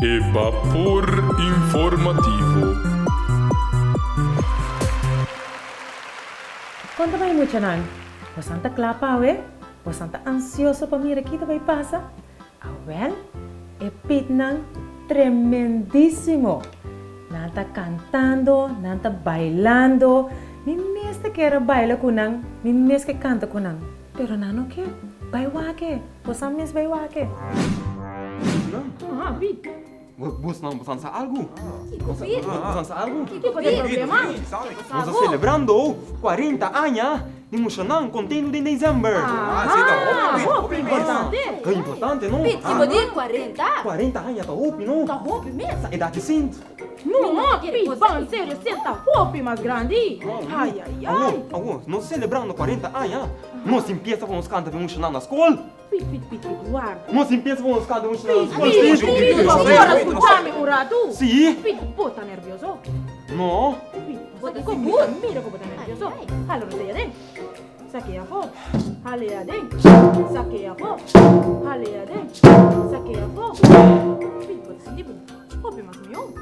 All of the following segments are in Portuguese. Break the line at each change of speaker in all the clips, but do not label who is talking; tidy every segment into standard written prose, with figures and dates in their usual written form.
Vapor informativo.
Quando vai muito nan? Você está clapa, Você está ansioso para mirar aqui que vai passar? Well, é pitnan tremendíssimo. Nanta cantando, nanta bailando. Mi mesmo quer bailar com nan, mi mesmo que canta com nan. Pero não quer, vai wake. Você mesmo vai wake.
Pete.
Você não precisa algo?
Pete.
Precisa algo?
Que tipo de problema?
Estamos celebrando 40 anos de Mushanang contínuo de dezembro.
Roupa importante.
Que importante, não?
Pete, tipo de 40?
40 anos está roupa, não?
Tá roupa mesmo?
É idade sim.
Não, Pete, bom, sério, senta roupa mais grande. Ai.
Nós celebrando 40 anos. Nós empieza com os cantos de Mushanang na escola.
Pete, guarda.
Nós empieza com os cantos de Mushanang na
Pete,
escola.
agora escutame um rato.
Sim.
Pete, pô, tá nervioso?
Não.
Pete, você como mira como tá nervioso. Halo, não sei dentro. Saquei a foto. Hale a dentro. Saquei a foto. Hale a dentro. Saquei a foto. Pete, pode sentir bom. Roupa mais meu.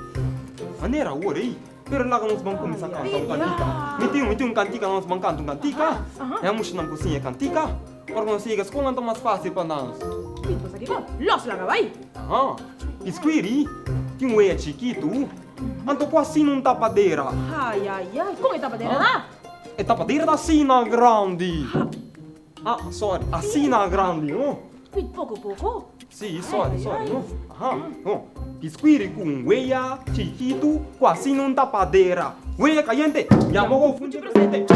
Maneira agora aí. Pero lá nós vamos começar a cantar um cantica. Meti um cantica, nós vamos cantar um cantica. É Mushanang cozinha cantica. Para nós ir à escola então mais fácil para nós.
Pete, você aqui, los lá, vai.
Esquiri, tem um chiquito. Então quase não tapadeira.
Ai. Como é tapadeira lá?
É tapadeira da sina grande. Sorry, a sina grande, não?
Pete, pouco.
Sim, sorry, não? Esquiri com um chiquito, quase não tapadeira. Ueia caliente, já vou fundir presente.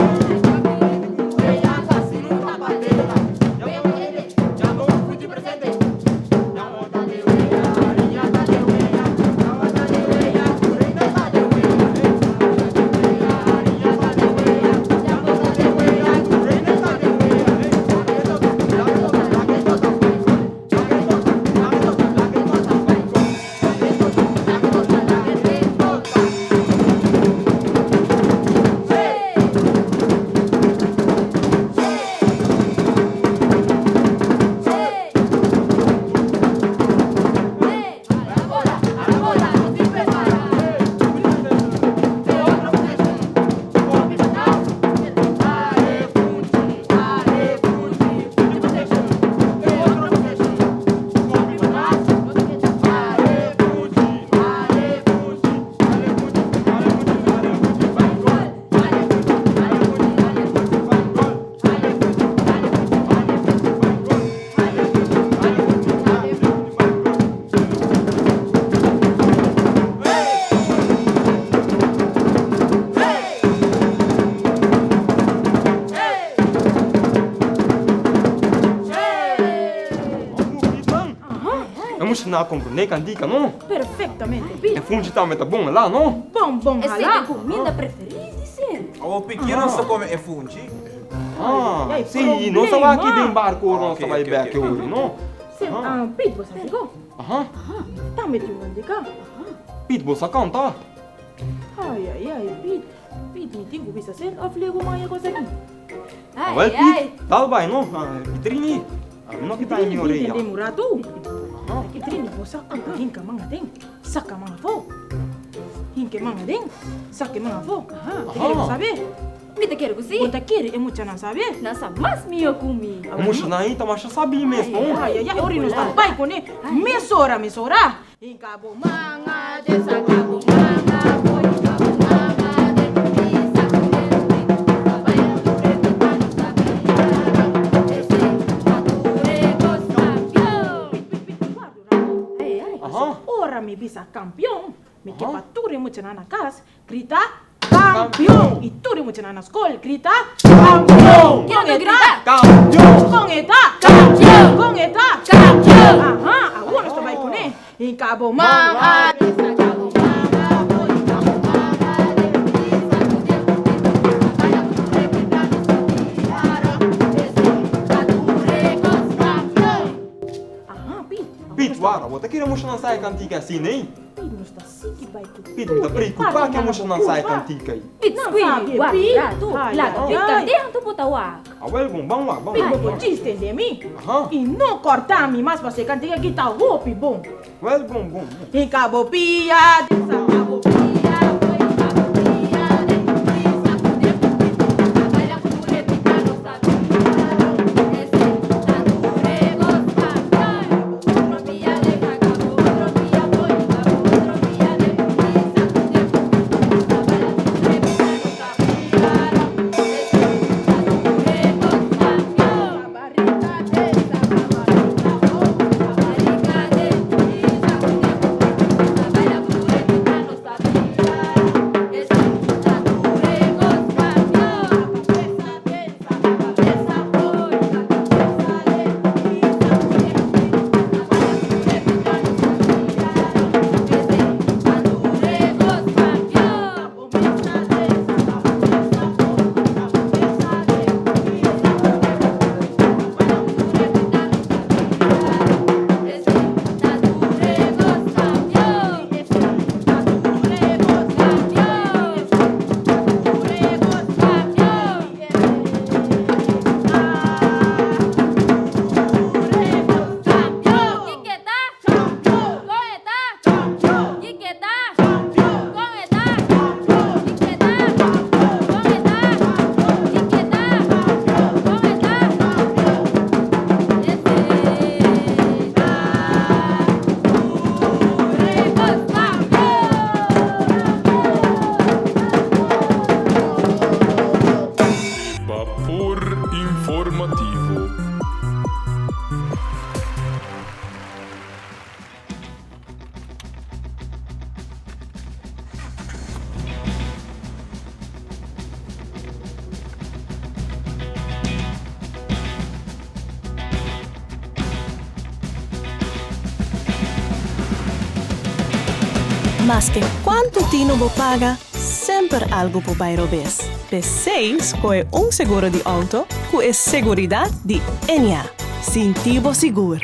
Mushanang compreende cantica, não?
Perfeitamente,
É
Pete.
fundir também tá bom lá, não?
Bom,
Essa é
halá.
a comida preferida, sim.
O pequeno só come é fungi.
Sim, não só aqui
problema.
de barco, não só vai
ok,
back
ok.
hoje, não?
Pete, você ficou? Tá metido onde cá?
Pete, você canta?
Ai, Pete, me digo, bisa ser, eu falei alguma coisa aqui.
Well, Pete, tá bem, não? Petrini, não que tá em minha orelha.
Entendemos o rato? Que trini, você canta, hinka manga tem, saca manga fo. Hinka manga tem, saca manga fo. Quer saber?
Me te quero cozinhar.
Quanto quer, é muito não saber?
Nossa, mas minha comi.
Mushanang, tá mais sabe mesmo, não?
Ai, ori não está pai com ele. Mesora. Hinka bo manga, desaca bo manga, foi hinka bo manga, ora me bisa campeão, me que para tudo muito na casa, grita campeão. E tudo muito na escola, grita campeão.
Quero me gritar.
Campeão!
Com eta,
Campeão.
com eta,
Campeão.
agora estou vai com ele. E cabo manga,
Pete, guarda, você queria Mushanang sair cantica assim, nem?
Pino está siki vai tu.
Pito da preocupar que eu não sai cantica aí.
Pit
Não
squeak,
sabe,
wak,
Pit.
rato,
Ai,
lato,
ai,
pit
ai.
candeia, tu puta wak.
Awel bom, vamos lá, vamos
Pino
lá.
vou te estender mim.
Aham.
E não cortar mim, mas você cantiga que tá roupa bom.
Well, bom.
E acabou piada, acabou
Vapor informativo.
Mas que quanto Tino vou paga, sempre algo por bairro vez. P6 é seguro de auto com a seguridade de NA. Sintivo seguro.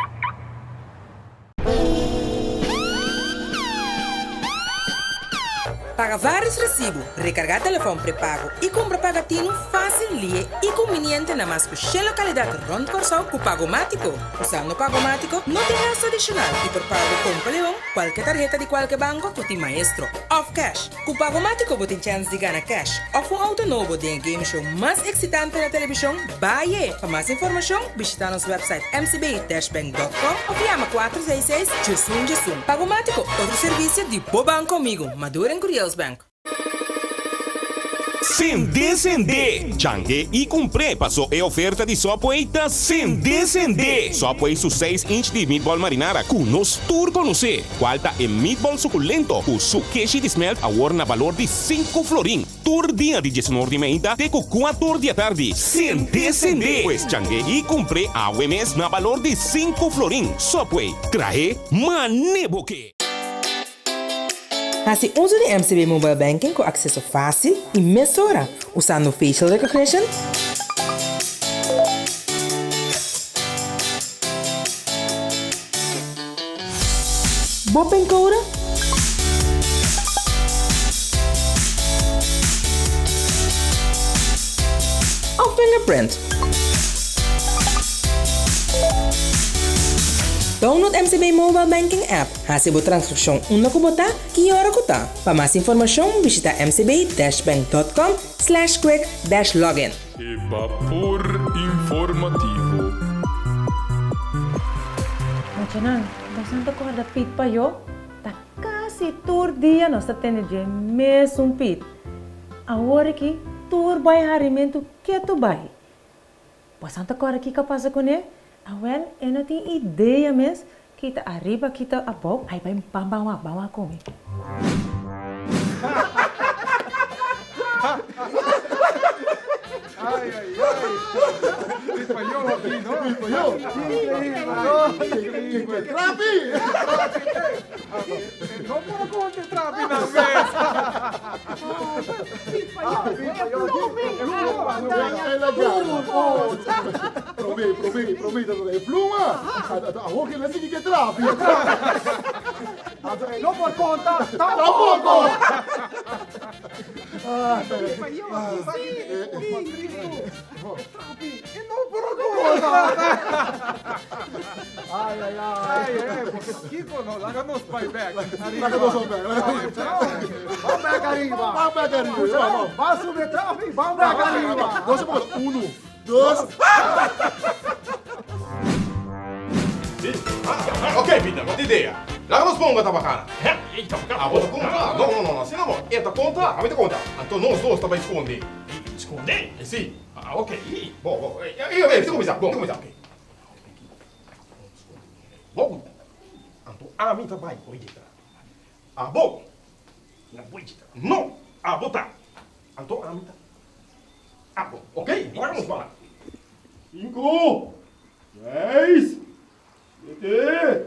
Paga vários recibos, recargar telefone pré-pago e compra pagatino fácil, lie e conveniente na mais que localidade rond Corsão com Pagomático. Usando Pagomático, não tem gasto adicional e por pago com Leão, qualquer tarjeta de qualquer banco, tu tem maestro. Off cash. Com Pagomático, você tem chance de ganhar cash. Ou um auto novo de game show mais excitante na televisão, baie. Para mais informação, visita nosso website mcb-bank.com ou chama 466-Jusum. Pagomático, outro serviço de Bobanco comigo, Maduro em Curiels Bank.
Sende. Changue e comprei. Passou a oferta de Subway da Sende. Subway su 6-inch de meatball marinara com nos turco no C. Qualta e meatball suculento com su queijo de smelt agora na valor de 5 florin. Tur dia de 19h30 até 4 da tarde. Sende. Pues changue e comprei a UMS na valor de 5 florin. Subway. Traje maneboque.
Assim, uso de MCB Mobile Banking com acesso fácil e mesura, usando facial recognition, Bopen Code ou fingerprint. Download MCB Mobile Banking App. Hasibo transaksyon una ko bota, kiyora ko ta. Para mais informação, visita mcb-bank.com/quick-login.
Vapor informativo.
Machanan, bastante corda pit pa yo. Tá quase todo dia nós tá tendo de mesmo pit. Agora que tur vai harimento que tu vai. Bastante corda que capaz com ele. Well, eu não tenho ideia mesmo. Kita arriba, kita above, aí vai bawa comer.
Ai. Espanhol aqui, não? Espanhol? Trapi! Não pode contar trapi na mesa.
Prometa, pluma. A hoja não sei que trapi.
No por conta, tampoco. No por conta. Ay, porque Kiko no, háganos payback. Vamos back arriba. Vai subir traffic, vamos back arriba. 1, 2.
Ok, Peter, boa ideia. Lá nos ponga tá bacana. Ah, bota conta. Não. Se não, esta conta, a minha conta. Então nós dois tá vai esconder.
Esconder?
Sim.
Ah, ok.
Bom. Vamos começar. Ok. Bom. Então, a minha vai editar. Ah, bom.
Não vou editar.
Não. Ah, botar. Então, a minha. Ah, bom. Ok? Agora vamos falar. 5, 6, 7,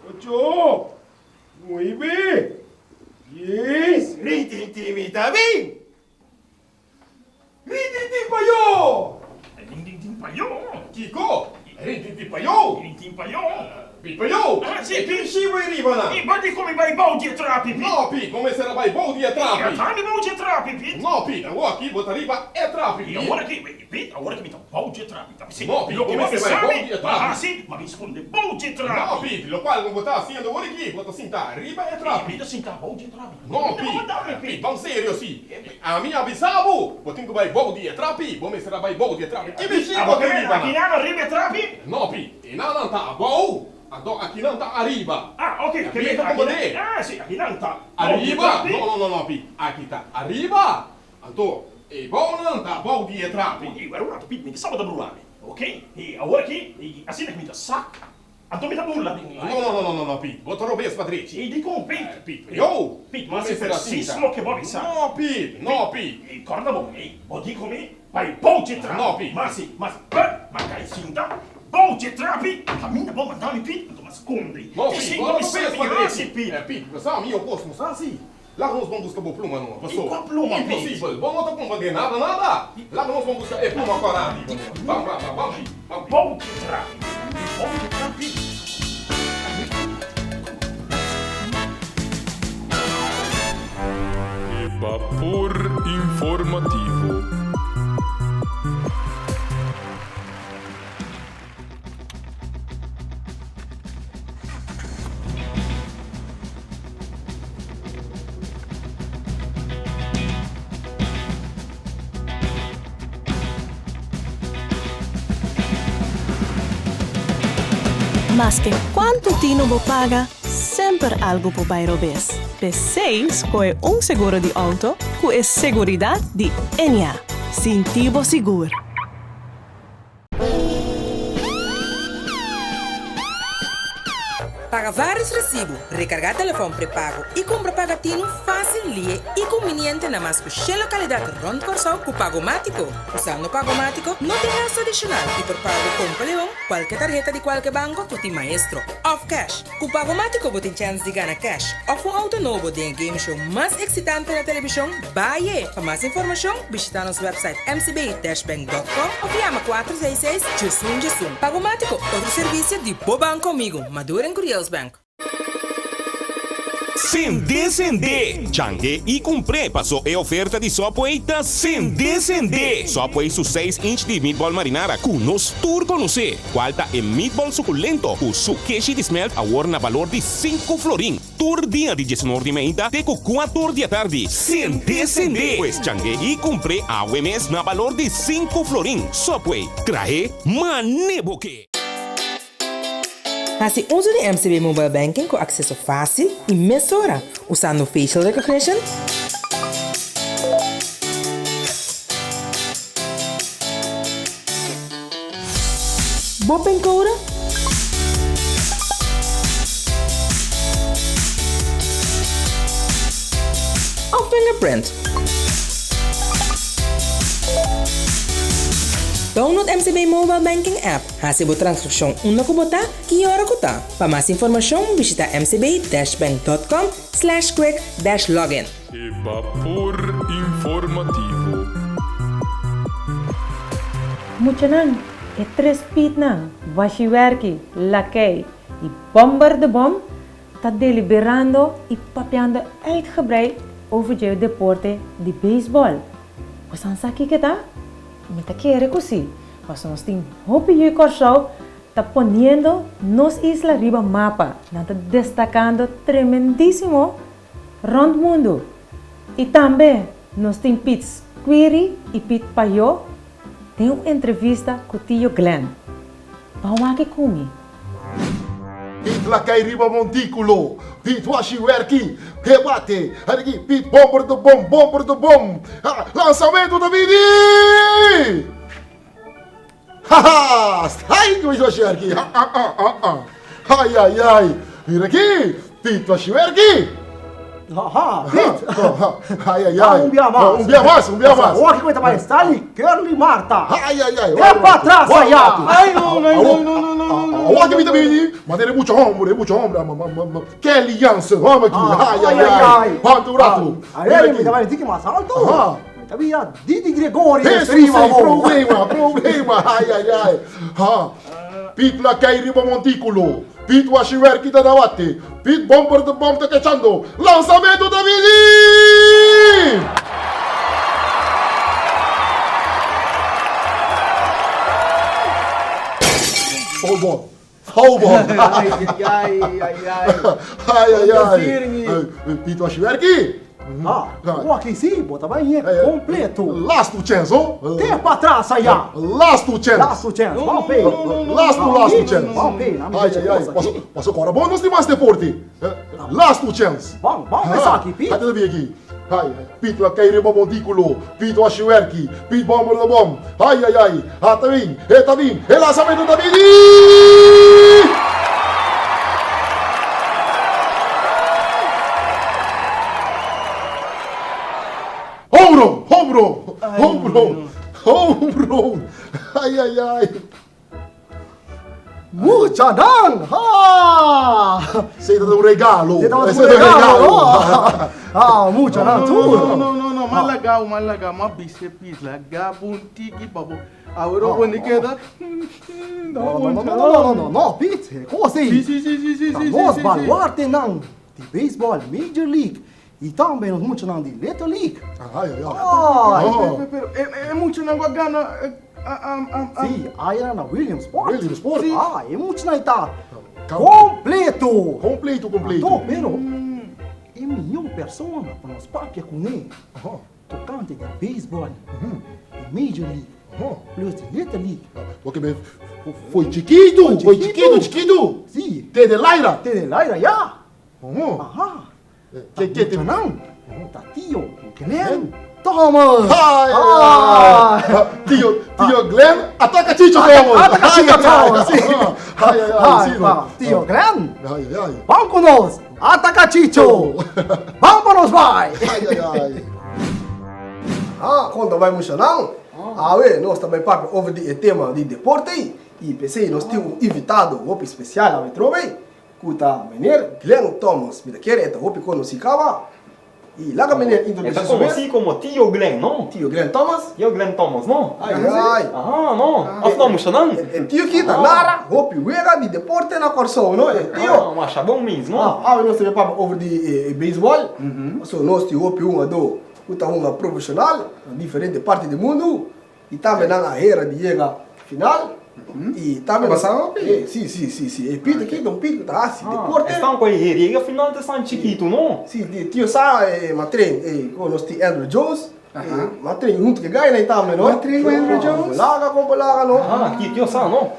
8, 9, 10. Rintintimita bem! Rintintimpayo!
Rintintimpayo?
Kiko! Rintintimpayo!
Rintintimpayo?
Pipayo!
Ah, sì,
E pincivo in riva, na!
E guardi come vai bom di trapi, Pete!
No, Pete, come se la vai bom di trapi!
Tani bom di trapi, Pete!
No, Pete, agora aqui, bota riba, é trapi,
E agora che, Pete, agora che mi dà bom di trapi, sì.
No, Pete,
Lo
come se vai bom di trapi!
Ah, sì, ma mi risponde bom di trapi!
No, Pete, lo quale non botar assim, agora aqui, bota cinta, riba é trapi!
Pete, cinta bom di trapi!
No, Pete, vamos sério, sim! A minha bisavo, botinho que vai bom di trapi, bom se la vai bom di trapi! E bichinho, bota riba,
Aqui não riba trapi?
No, Pete, e não tá bom! Aqui não tá arriba.
Ah, ok.
Aqui tá como de.
Ah, sì, aqui não tá.
Arriba? No, Pi. Aqui tá arriba. Então, e bom não tá bom dia trapi.
E agora um Pete, me sabe da brulame, ok? E agora aqui, assim é que me dá saco. Então me dá burla.
No, Pi. Bota robês, Patrícia.
E dico, Pete.
Pete, eu?
Pete, mas se francismo che vuoi sa.
No, Pi.
E guarda bom, e dico me, vai bom di trapi.
No, Pete.
Mas cai cinta. Bom de trapi, caminha bom, mandar-me Pete, mas esconde.
No, Pete, bota robês, Patrícia.
Pete.
Pete, pessoal, eu posso mostrar assim. Lá nós vamos buscar boa pluma, não, pessoal.
E qual pluma, Pete?
Impossível. Bom, não tá com de nada. Lá nós vamos buscar pluma corada. Vamos.
Bom de trapi. Bom de trapi.
Vapor informativo.
Mas que quanto tino bo paga, sempre algo po bairro bes. P6 é seguro de auto, que é seguridade de Enia. Sintivo seguro.
Paga vários recibos, recargar telefone pré-pago e compra pagatino fácil e conveniente na mais que localidade Ronde Corsão com Pagomático. Usando Pagomático, não tem gasto adicional e por pago compra leão, qualquer tarjeta de qualquer banco, tu tem maestro. Off cash. Com Pagomático, você tem chance de ganhar cash. Ou um auto novo de game show mais excitante na televisão, baie. Para mais informação, visita nosso website mcb-bank.com ou chama 466-jusum. Pagomático, outro serviço de boa banco comigo, maduro em Curiel Bank.
Sende. Changue e comprei passou a oferta de Subway da Sende. Subway su 6 inch de meatball marinara com nos turco no se. Qualta e meatball suculento o su queijo de smelt a na valor de 5 florin. Tur dia de 19 de meia de 4 da tarde. Sende. Pues changue e comprei a mes na valor de 5 florin. Subway traje maneboque.
Hace uso de MCB Mobile Banking com acesso fácil e mesura, usando facial recognition, Bopen Code, ou fingerprint. Download MCB Mobile Banking App. Hace a transcrição una ko bota, que hora ko ta. Para mais informação, visita mcb-bank.com/quick-login.
Vapor informativo.
Muchanan, e 3 Pete nang, washiwerki, lakay, e bomber de bom, está deliberando e papeando uitgebreid over het deporte de baseball. Você não sabe o que tá? Me tá querendo assim. Mas nós temos hopi e corso tá poniendo nos isla riba mapa, tá destacando tremendíssimo rond mundo. E também nós temos Pete Squiri e Pete Payo. Tem uma entrevista com o tio Glenn. Vamos aqui comigo.
Pit Lakay Riba Monticulo, Pit Washiwerki, rebate, aqui, Pit Bomber do Bom, lançamento da Vini! Haha, sai com o Washiwerki, ai, vira aqui, Pit Washiwerki!
Haha, Pit!
Ai,
um dia mais. Olha que coisa mais, tá ali, Curly Marta!
Ai,
é pra trás, aí!
Ai, não.
Olha que vida, mas ele é muito homem, que aliança, vamos aqui, ai, quanto rato!
Aí, me dá mais que mais alto! Havia Didi Gregori,
problema, ai, Pit Lakay Riba Monticulo, Pit Washiwerki da Dawate, Pit Bomber do Bom tá quechando, lançamento da Vini! Hold on. Ai. Pit Washiwerki?
Aqui sim, bota bem, completo.
Last chance,
Tem pra trás, aí.
Last chance.
Vamos ver.
Last chance.
Vamos ver.
Ai. Posso agora, bom, nós temos mais deporte. Last chance.
Vamos pensar aqui, Pete.
Até ver aqui. Ai, Pete Lakay Riba Monticulo, Pete Washiwerki, Pete Bomber do Bom. Ai. Tá vindo. Lançamento da Vini! Home run! Ai!
Muchanan!
Você dá um regalo!
Muchanan, tudo!
Não, mais legal, mas bicho, legal, bonito, babo. Agora eu vou queda.
Não, Pete, como assim?
Sim.
Nós baluarte não, de beisebol, Major League. E também nós muito não de Little League.
É muito não gana.
Sim, aí era na Williams Sport. É muito não está. Completo. Então, pero, é milhão de pessoas para nós papia com ele. Tocante de beisebol, de Major League, plus de Little League.
Porque foi chiquito.
Sim.
Te de Laira,
já. Que tem não? Tá tio Glenn Thomas.
Tio Glenn, ataca Chicho Thomas.
Tio Glenn. Vamos com nós. Ataca Chicho. Vamos vai. Quando vai emocionar? Nós também para over o tema de deporte e pensei nós temos invitado um especial a Metrovei. Kuta menir Glenn Thomas, me quer eta hopi conosicava e lá menir
Indonesia. Está conhecido como Tio Glenn, não?
Tio Glenn Thomas?
Tio Glenn Thomas, não?
Ai.
Não. Afinal, mostrando?
Tio kita Lara, hopi wega de deporte na corso, não? Tio.
Mas é bom mesmo.
Nós temos para over de beisebol. So nós tio hopi kuta profissional, diferente parte do mundo e também na era de chega final. E também sim. Pito aqui, Dom Pito, tá assim, deporte.
Estão com a herreria, afinal de San Chiquito, não?
Sim, tio sabe, matrein, com nós tio Andrew Jones, matrein junto que ganha aí também, não?
Matrein com Andrew Jones.
Compolaga, não?
Aqui tio sabe, não?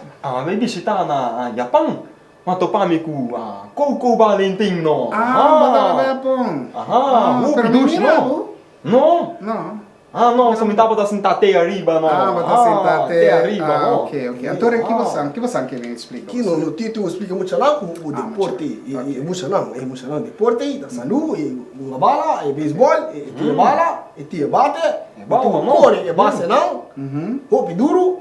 Vai visitar na Japão. Mas topami com Coco Valentim, não?
Vai Japão.
Pero não? Não. Não, se me dá para sentar até arriba, não.
Para sentar até
arriba, não.
Ok. Então, que você quer explicar?
Aqui no título explica muito lá o deporte, emocionante, deporte, da saúde, uma bala, beisebol, tira bala, tira bate, corre, base não, hopi duro,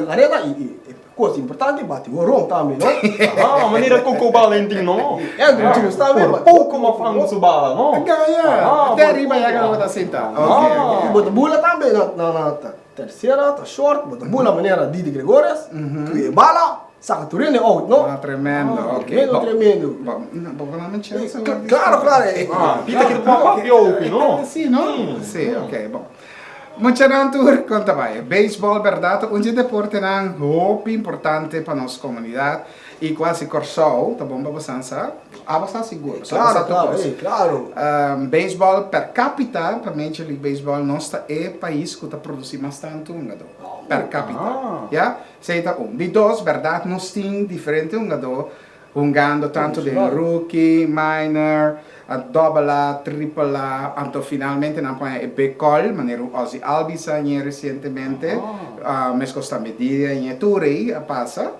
carrega e coisa importante, bate o rom também, não?
Maneira Coco Valentim, não?
É do tio também,
pouco uma frango bala, não?
Até arriba já agora vai sentar.
Ok. Bota bula também na terceira, tá short, bota bula maneira Didi Gregorias, que é bala, Sacaturino out, no?
Ah, tremendo, ok.
Tremendo.
Vamos lá, chance.
Claro, claro.
Pita que papel, no?
Sim, no? Sim, ok, bom. Mucha natur, conta vai. Baseball, verdade, um deporte não muito importante para nossa comunidade e quase corso, tá bom, bastança. Bastante seguro.
Claro.
Baseball per capita, para Major League Baseball, nosso país que está produzindo bastante per capita. Ja? Seita de dois, verdade, nós temos diferente jogando tanto de rookie, minor, a double A, triple A, então finalmente não põe a becol, maneira Ozzy Albies recentemente, mas costa medida em Turei passa.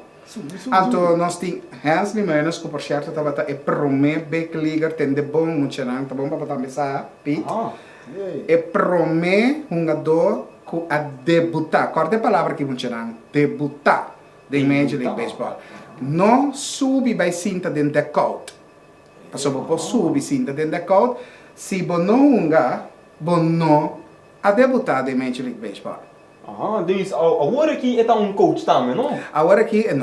Então nós temos Hans Limenos, que por certo estava a primeiro backligger, tem de bom muito não, tá bom para começar, Pete. É primeiro jogador que a debutar, corta a palavra que muito não, debutar de Major League Baseball. Não sube by cinta dentro da coat. Passou por subir cinta dentro da coat. Se você não a debutar de Major League Baseball.
Dus agora aqui é coach também, não?
Agora aqui é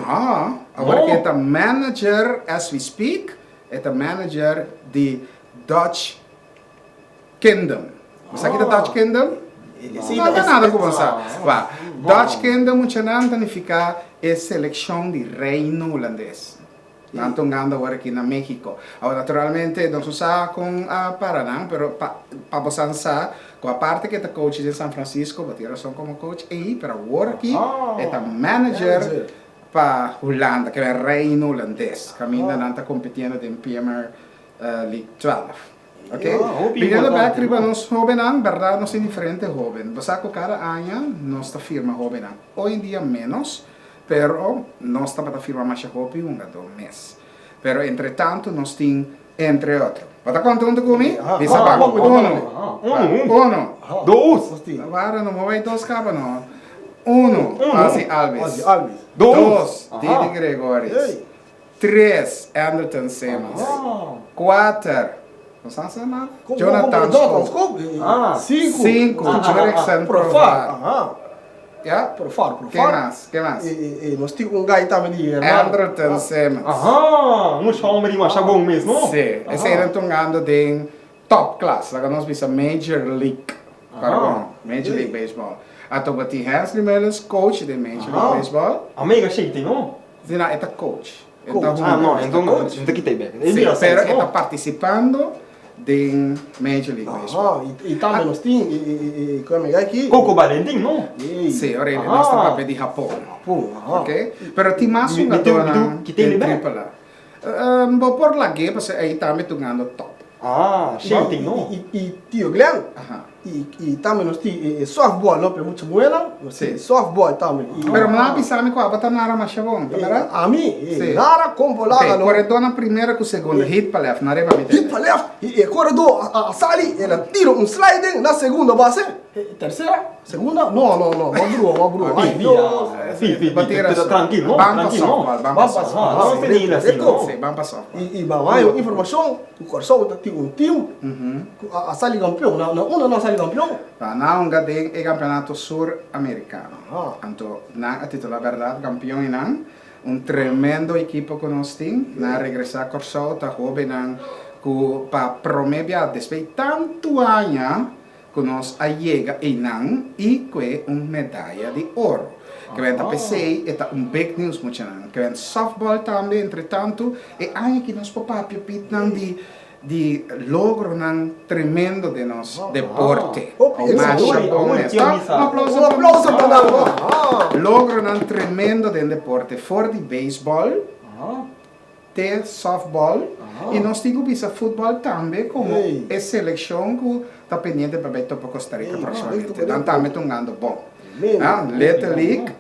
manager, as we speak, é manager de Dutch Kingdom. Você aqui da Dutch Kingdom? Não tem nada como você. Dutch Kingdom, muito não significa é seleção de reino holandês. Tanto anda agora aqui na México. Agora, naturalmente, não se usa com Paraná, mas para você usar, com a parte que é coach de São Francisco, vai ter razão como coach, e para agora aqui, é manager para Holanda, que é reino holandês. Caminha não está competindo em Premier League 12. Ok? Primeiro back para nós jovens, verdade, nós somos diferentes jovens. Você com cada ano, nossa firma jovem. Hoje em dia menos, pero nós estamos a firma mais jovem um mês. Pero entretanto, nós temos entre outros. Você conta comigo? Bisa bang. Uno.
Dois.
Agora não vai dois cabos não. Uno. Ozzy Albies.
Dois.
Didi Gregorius. 3. Anderton Simmons. 4. Jonathan Scott. 5. Jurickson Profar. Ja?
Profar.
Que mais?
Nós temos guy também de
Anderton Simmons.
Nós falamos de mais bom mesmo, não?
Sim. Esse era jogando de top class. Agora nós vimos Major League. Major League Baseball. Então, bati Hans Limelos, coach de Major League Baseball.
Mega shake, não?
Sim, é coach.
Não, então aqui tem bem.
Sim, pero está participando de Major League Baseball.
E também nós temos, como é aqui?
Coco Valentim, não?
Sim, ora ele nós estamos de Japão. Ok? Pero tem mais um jogador
que tem
triple A. Vou por lá que você aí também jogando top.
Shake, não?
E tio Glenn. E também nós temos softball, não? Pero muito bueno. Softball também.
Pero não pensamos que a bata nara mais bom, tá vendo?
A mim, nara como lá no.
Corredor na primeira com segunda, hit para left, nara para meter.
Hit para left. E corredor a Sally, ela tira sliding na segunda base. Terceira? Segunda? Não, Mabru.
Batera
tranquilo,
vamos passar.
E vai informação, o Corsão tem um time, a Sally campeão, não Sally campeão.
Não, é campeonato sul-americano. Então, a título verdade, campeão não, tremendo equipo que nós temos, na regressar Corsão, tá jovem, para prometer despeito tanto anos, que nós chega e que uma medalha de ouro. Que vem da PC, é big news muito não. Que vem softball também, entretanto, e aí que nós papapio pitam de logro tremendo de nosso deporte. Um aplauso para nós. Logro tremendo de deporte. For de baseball, de softball, e nós temos futebol também, como é seleção que está pendente para ir para Costa Rica proximamente. Então, estamos jogando bom. Little League,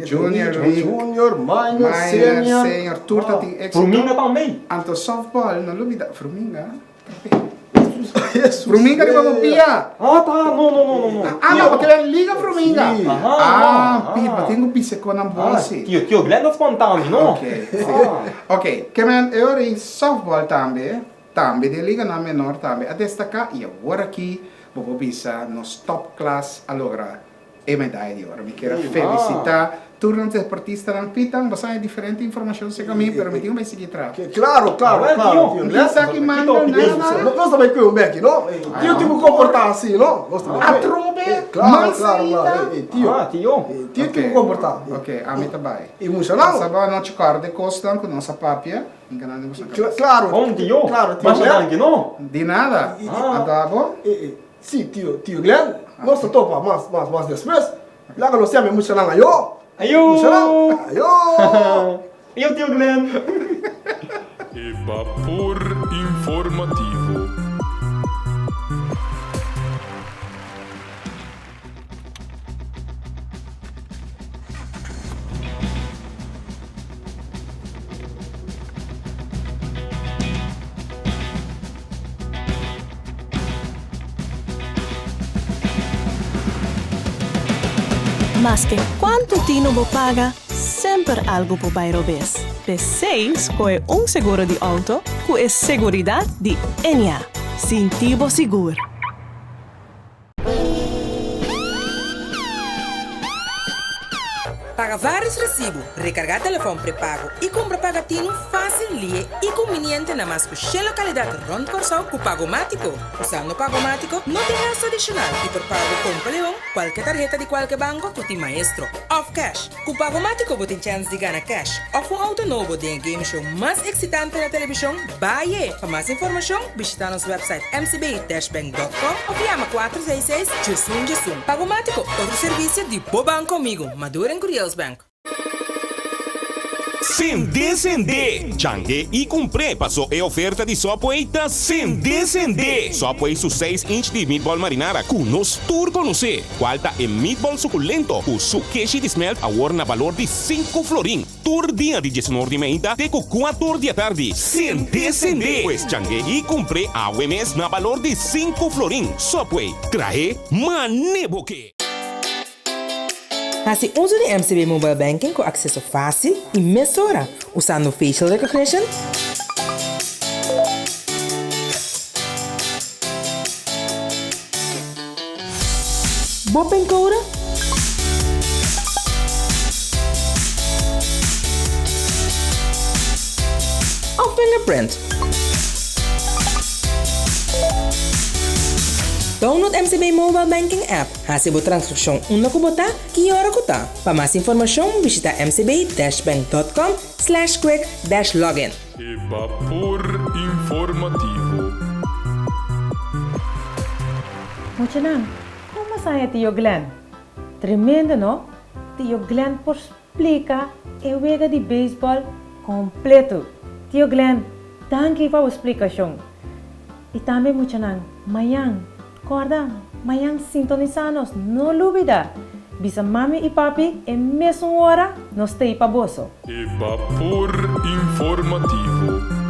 Junior League,
Minor, Senior,
turta tem extra.
Fruminga também.
Então, softball, não olvida, Fruminga. Fruminga de Papapia. Não, porque é Liga Fruminga. Pipa, tenho pisseco na bolsa.
Tio Glenn é espontâneo, não?
Ok, que eu em softball também, de Liga na menor também, a destacar, e agora aqui, vou bisa nos top class a lograr a medalha de ouro. Me quero felicitar turno deportista ng pitang, basta diferente informação sa kami, pero may tingin may sige tra.
Claro, tio.
Hindi sa akin man,
Nós também com o Beck, não? Tio, tipo, comportar assim, não? Nós também. Claro. Tio, tipo, comportar.
Ok, ami tabay.
Emocional.
Sabaw na chukar de costan com nossa papia. Enganando mo sa
Claro.
Tio.
Claro, tio.
Mas não, não?
Di nada. Adabo?
Sim, tio Glenn. Nós topa, mas depois. Lá que nós temos emocional aí, ó.
Ayo!
Ayo,
tio Glenn.
Vapor informativo.
Mas que quanto tino mo paga, sempre algo po bairro bes. P6 é seguro de auto, que é seguridade de Enia. Sintivo seguro.
Paga vários recibos, recargar telefone pré-pago e compra pagatino fácil e conveniente na mais que localidade Ronde Corsão com Pagomático. Usando Pagomático, não tem gasto adicional e por pago com Leão, qualquer tarjeta de qualquer banco, tu tem maestro. Off cash. Com Pagomático, você tem chance de ganhar cash. Ou um auto novo de game show mais excitante na televisão, baie. Para mais informação, visita nosso website mcb-bank.com ou chama 466-jusum. Pagomático, outro serviço de Boban comigo, Maduro em Curiel Bank.
Sende. Changue e comprei. Passou a oferta de Subway Sende. Subway su 6-inch de meatball marinara com nos turco no se. Qualta é meatball suculento. O su queijo de smelt agora na valor de 5 florin. Tur dia de 19 de meia até 4 da tarde. Sende. Pues changue e comprei a UMS na valor de 5 florin. Subway. Traje maneboque.
Hace uso de MCB Mobile Banking com acesso fácil e mesura, usando facial recognition, Bopen Code ou fingerprint. Download MCB Mobile Banking App. Hasibo transcrição una kubota, kiora kuta. Para mais informação, visita mcb-bank.com/quick-login.
Vapor informativo.
Muchanan, como sai tio Glenn? Tremendo, não? Tio Glenn por explica a jogo de beisebol completo. Tio Glenn, danke pela explicação. E também, Muchanan, amanhã. Acorda, amanhã sintonizanos, não dúvida. Bisa mami e papi, é mesma hora, nós temos para bolso.
Vapor informativo.